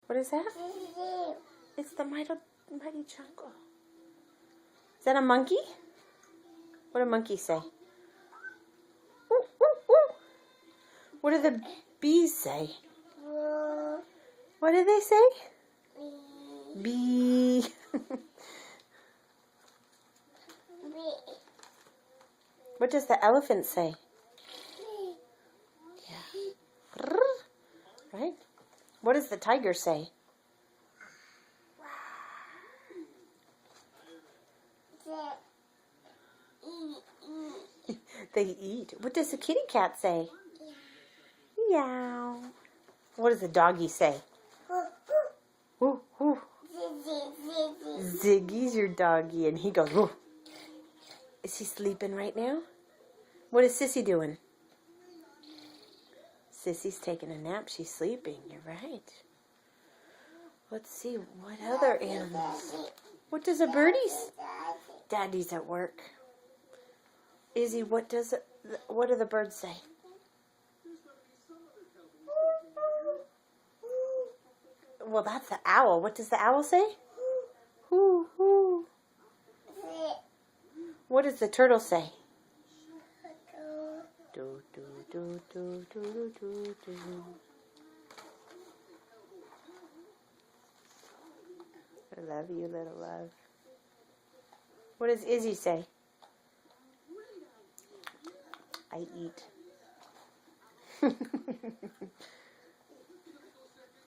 What is that? It's the mighty jungle. Is that a monkey? What do monkeys say? Woo, woo, woo. What do the bees say? What do they say? Bee. What does the elephant say? Yeah. Right? What does the tiger say? They eat. What does the kitty cat say? Meow. What does the doggy say? Woo, woo. Ziggy's your doggy, and he goes, woo. Is he sleeping right now? What is Sissy doing? Sissy's taking a nap. She's sleeping. You're right. Let's see. What other animals? What does a birdie say? Daddy's at work. Izzy, what do the birds say? Well, that's the owl. What does the owl say? Hoo, hoo. What does the turtle say? Do, do, do, do, do, do, do. I love you, little love. What does Izzy say? I eat.